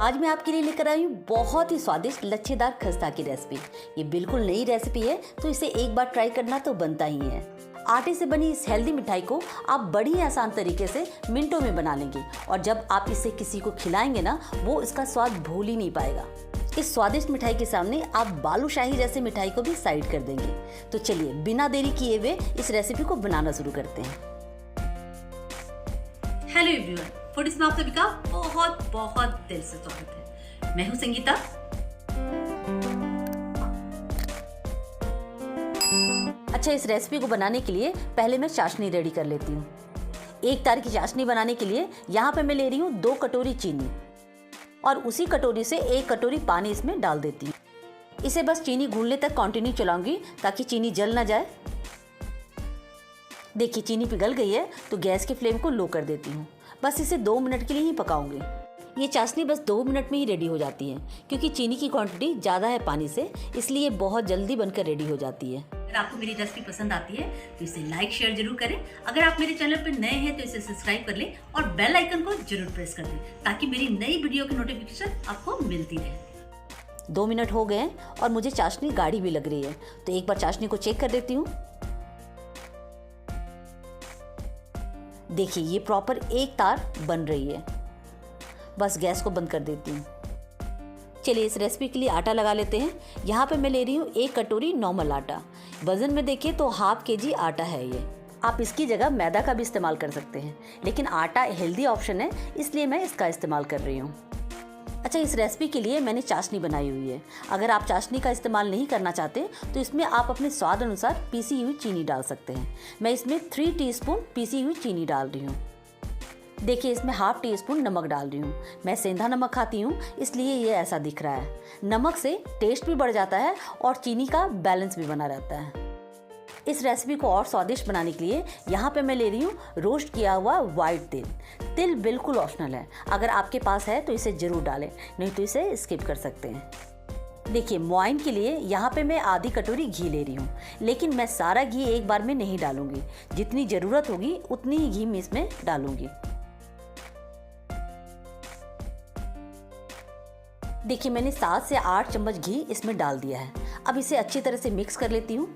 आज मैं आपके लिए लेकर आई हूँ बहुत ही स्वादिष्ट लच्छेदार खस्ता की रेसिपी। ये बिल्कुल नई रेसिपी है, तो इसे एक बार ट्राई करना तो बनता ही है। आटे से बनी इस हेल्दी मिठाई को आप बड़ी आसान तरीके से मिनटों में बना लेंगे और जब आप इसे किसी को खिलाएंगे ना, वो इसका स्वाद भूल ही नहीं पाएगा। इस स्वादिष्ट मिठाई के सामने आप बालूशाही जैसे मिठाई को भी साइड कर देंगे। तो चलिए बिना देरी किए हुए इस रेसिपी को बनाना शुरू करते हैं। हेलो एवरीवन, फूडीज में आप सभी का बहुत बहुत दिल से स्वागत है। मैं हूं संगीता। अच्छा, इस रेसिपी को बनाने के लिए पहले मैं चाशनी रेडी कर लेती हूँ। एक तार की चाशनी बनाने के लिए यहाँ पे मैं ले रही हूँ 2 कटोरी चीनी और उसी कटोरी से 1 कटोरी पानी इसमें डाल देती हूँ। इसे बस चीनी घुलने तक कंटिन्यू चलाऊंगी ताकि चीनी जल ना जाए। देखिए चीनी पिघल गई है तो गैस की फ्लेम को लो कर देती हूँ। बस इसे 2 मिनट के लिए ही पकाऊंगी। ये चाशनी बस 2 मिनट में ही रेडी हो जाती है क्योंकि चीनी की क्वांटिटी ज़्यादा है पानी से, इसलिए बहुत जल्दी बनकर रेडी हो जाती है। अगर आपको मेरी रेसिपी पसंद आती है तो इसे लाइक शेयर जरूर करें। अगर आप मेरे चैनल पर नए हैं तो इसे सब्सक्राइब कर लें और बेल आइकन को जरूर प्रेस कर दें ताकि मेरी नई वीडियो की नोटिफिकेशन आपको मिलती रहे। 2 मिनट हो गए और मुझे चाशनी गाढ़ी भी लग रही है, तो एक बार चाशनी को चेक कर देती हूँ। देखिए ये प्रॉपर एक तार बन रही है। बस गैस को बंद कर देती हूँ। चलिए इस रेसिपी के लिए आटा लगा लेते हैं। यहाँ पे मैं ले रही हूँ 1 कटोरी नॉर्मल आटा। वजन में देखिए तो ½ kg आटा है ये। आप इसकी जगह मैदा का भी इस्तेमाल कर सकते हैं, लेकिन आटा हेल्दी ऑप्शन है इसलिए मैं इसका इस्तेमाल कर रही हूँ। अच्छा, इस रेसिपी के लिए मैंने चाशनी बनाई हुई है। अगर आप चाशनी का इस्तेमाल नहीं करना चाहते तो इसमें आप अपने स्वाद अनुसार पीसी हुई चीनी डाल सकते हैं। मैं इसमें 3 टीस्पून पीसी हुई चीनी डाल रही हूँ। देखिए इसमें ½ टीस्पून नमक डाल रही हूँ। मैं सेंधा नमक खाती हूँ इसलिए ये ऐसा दिख रहा है। नमक से टेस्ट भी बढ़ जाता है और चीनी का बैलेंस भी बना रहता है। इस रेसिपी को और स्वादिष्ट बनाने के लिए यहाँ पे मैं ले रही हूँ रोस्ट किया हुआ वाइट तिल। तिल बिल्कुल ऑप्शनल है, अगर आपके पास है तो इसे ज़रूर डालें, नहीं तो इसे स्किप कर सकते हैं। देखिए मोइन के लिए यहाँ पे मैं आधी कटोरी घी ले रही हूँ, लेकिन मैं सारा घी एक बार में नहीं डालूंगी। जितनी ज़रूरत होगी उतनी ही घी मैं इसमें डालूंगी। देखिए मैंने 7 से 8 चम्मच घी इसमें डाल दिया है। अब इसे अच्छी तरह से मिक्स कर लेती हूँ।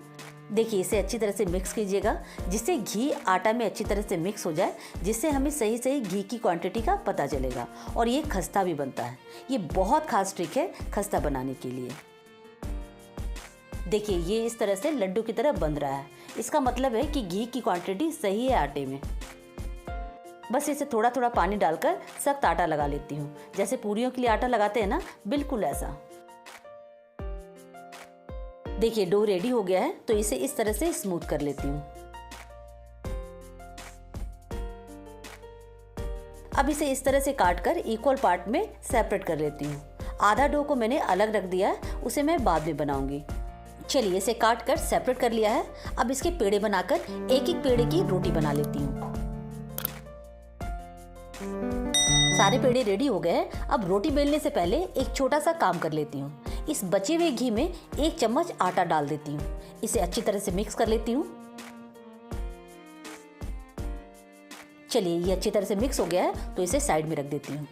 देखिए इसे अच्छी तरह से मिक्स कीजिएगा जिससे घी आटा में अच्छी तरह से मिक्स हो जाए, जिससे हमें सही सही घी की क्वांटिटी का पता चलेगा और ये खस्ता भी बनता है। ये बहुत खास ट्रिक है खस्ता बनाने के लिए। देखिए ये इस तरह से लड्डू की तरह बन रहा है, इसका मतलब है कि घी की क्वांटिटी सही है आटे में। बस इसे थोड़ा थोड़ा पानी डालकर सख्त आटा लगा लेती हूँ, जैसे पूरियों के लिए आटा लगाते हैं ना, बिल्कुल ऐसा। देखिए डो रेडी हो गया है तो इसे इस तरह से स्मूथ कर लेती हूँ। अब इसे इस तरह से काट कर इक्वल पार्ट में सेपरेट कर लेती हूँ। आधा डो को मैंने अलग रख दिया है, उसे मैं बाद में बनाऊंगी। चलिए इसे काट कर सेपरेट कर लिया है। अब इसके पेड़े बनाकर एक एक पेड़े की रोटी बना लेती हूँ। सारे पेड़े रेडी हो गए हैं। अब रोटी बेलने से पहले एक छोटा सा काम कर लेती हूँ। इस बचे हुए घी में 1 चम्मच आटा डाल देती हूँ। इसे अच्छी तरह से मिक्स कर लेती हूँ। चलिए ये अच्छी तरह से मिक्स हो गया है तो इसे साइड में रख देती हूँ।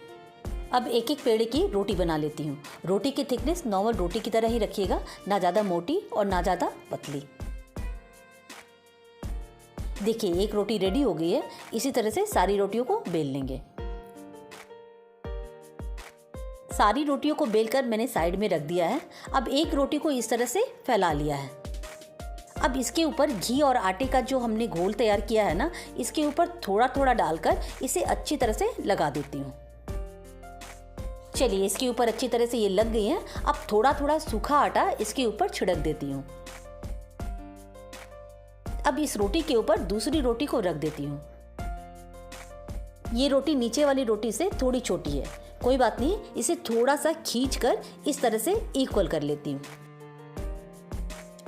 अब एक एक पेड़े की रोटी बना लेती हूँ। रोटी की थिकनेस नॉर्मल रोटी की तरह ही रखिएगा, ना ज़्यादा मोटी और ना ज़्यादा पतली। देखिए एक रोटी रेडी हो गई है। इसी तरह से सारी रोटियों को बेल लेंगे। सारी रोटियों को बेलकर मैंने साइड में रख दिया है। अब एक रोटी को इस तरह से फैला लिया है। अब इसके ऊपर घी और आटे का जो हमने घोल तैयार किया है ना, इसके ऊपर थोड़ा थोड़ा डालकर इसे अच्छी तरह से लगा देती हूँ। चलिए इसके ऊपर अच्छी तरह से ये लग गई है। अब थोड़ा थोड़ा सूखा आटा इसके ऊपर छिड़क देती हूँ। अब इस रोटी के ऊपर दूसरी रोटी को रख देती हूँ। ये रोटी नीचे वाली रोटी से थोड़ी छोटी है, कोई बात नहीं, इसे थोड़ा सा खींचकर इस तरह से इक्वल कर लेती हूँ।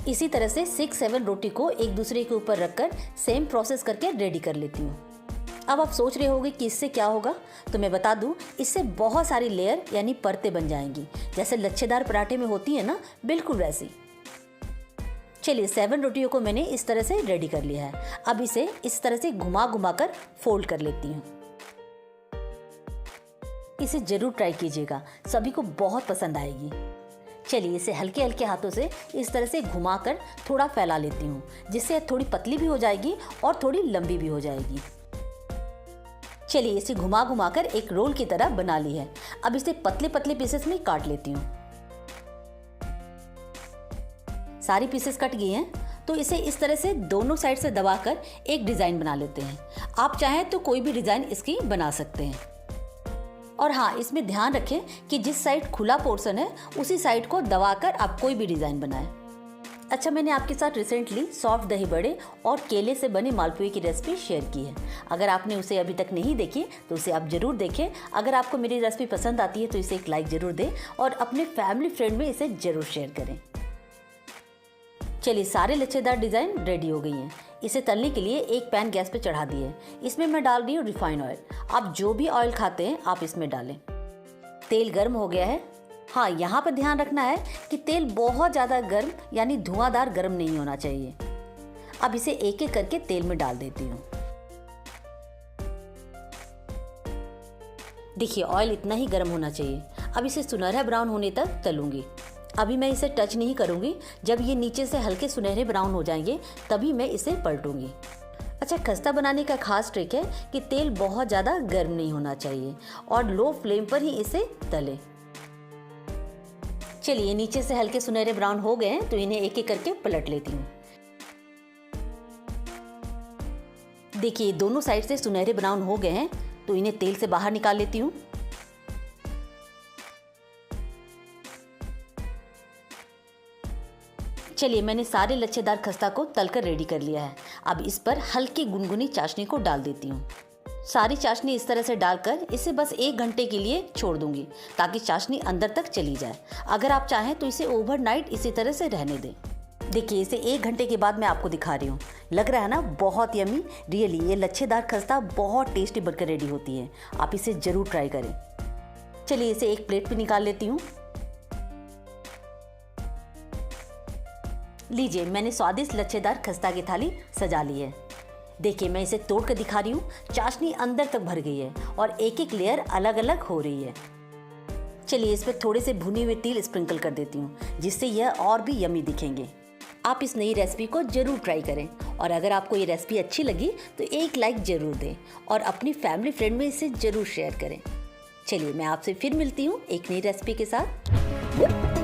इसी तरह से 6-7 रोटी को एक दूसरे के ऊपर रखकर सेम प्रोसेस करके रेडी कर लेती हूँ। अब आप सोच रहे होंगे कि इससे क्या होगा, तो मैं बता दूँ, इससे बहुत सारी लेयर यानी परतें बन जाएंगी, जैसे लच्छेदार पराठे में होती है ना, बिल्कुल वैसी। चलिए 7 रोटियों को मैंने इस तरह से रेडी कर लिया है। अब इसे इस तरह से घुमा घुमा कर फोल्ड कर लेती हूँ। इसे ज़रूर ट्राई कीजिएगा, सभी को बहुत पसंद आएगी। चलिए इसे हल्के हल्के हाथों से इस तरह से घुमाकर थोड़ा फैला लेती हूँ, जिससे थोड़ी पतली भी हो जाएगी और थोड़ी लंबी भी हो जाएगी। चलिए इसे घुमा घुमा कर एक रोल की तरह बना ली है। अब इसे पतले पतले पीसेस में काट लेती हूँ। सारी पीसेस कट गई हैं, तो इसे इस तरह से दोनों साइड से दबाकर एक डिज़ाइन बना लेते हैं। आप चाहें तो कोई भी डिज़ाइन इसकी बना सकते हैं। और हाँ, इसमें ध्यान रखें कि जिस साइड खुला पोर्शन है उसी साइड को दबाकर आप कोई भी डिज़ाइन बनाएं। अच्छा, मैंने आपके साथ रिसेंटली सॉफ्ट दही बड़े और केले से बने मालपुए की रेसिपी शेयर की है। अगर आपने उसे अभी तक नहीं देखी तो उसे आप ज़रूर देखें। अगर आपको मेरी रेसिपी पसंद आती है तो इसे एक लाइक ज़रूर दें और अपने फैमिली फ्रेंड में इसे ज़रूर शेयर करें। चलिए सारे लच्छेदार डिज़ाइन रेडी हो गई हैं। इसे तलने के लिए एक पैन गैस पे चढ़ा दिए। इसमें मैं डाल रही हूँ रिफाइंड ऑयल। आप जो भी ऑयल खाते हैं आप इसमें डालें। तेल गर्म हो गया है। हाँ, यहाँ पर ध्यान रखना है कि तेल बहुत ज़्यादा गर्म यानी धुआंधार गर्म नहीं होना चाहिए। अब इसे एक एक करके तेल में डाल देती हूँ। देखिए ऑयल इतना ही गर्म होना चाहिए। अब इसे सुनहरा ब्राउन होने तक तलूंगी। अभी मैं इसे टच नहीं करूंगी। जब ये नीचे से हल्के सुनहरे ब्राउन हो जाएंगे तभी मैं इसे पलटूंगी। अच्छा, खस्ता बनाने का खास ट्रिक है कि तेल बहुत ज़्यादा गर्म नहीं होना चाहिए और लो फ्लेम पर ही इसे तलें। चलिए नीचे से हल्के सुनहरे ब्राउन हो गए हैं तो इन्हें एक एक करके पलट लेती हूँ। देखिए दोनों साइड से सुनहरे ब्राउन हो गए हैं तो इन्हें तेल से बाहर निकाल लेती हूँ। चलिए मैंने सारे लच्छेदार खस्ता को तलकर रेडी कर लिया है। अब इस पर हल्की गुनगुनी चाशनी को डाल देती हूँ। सारी चाशनी इस तरह से डालकर इसे बस 1 घंटे के लिए छोड़ दूंगी ताकि चाशनी अंदर तक चली जाए। अगर आप चाहें तो इसे ओवरनाइट इसी तरह से रहने दें। देखिए इसे 1 घंटे के बाद मैं आपको दिखा रही हूँ। लग रहा है ना बहुत यमी। रियली ये लच्छेदार खस्ता बहुत टेस्टी बनकर रेडी होती है। आप इसे ज़रूर ट्राई करें। चलिए इसे एक प्लेट पे निकाल लेती हूँ। लीजिए मैंने स्वादिष्ट लच्छेदार खस्ता की थाली सजा ली है। देखिए मैं इसे तोड़ कर दिखा रही हूँ। चाशनी अंदर तक भर गई है और एक एक लेयर अलग अलग हो रही है। चलिए इस पर थोड़े से भुने हुए तिल स्प्रिंकल कर देती हूँ, जिससे यह और भी यमी दिखेंगे। आप इस नई रेसिपी को ज़रूर ट्राई करें और अगर आपको ये रेसिपी अच्छी लगी तो एक लाइक ज़रूर दें और अपनी फैमिली फ्रेंड में इसे ज़रूर शेयर करें। चलिए मैं आपसे फिर मिलती हूँ एक नई रेसिपी के साथ।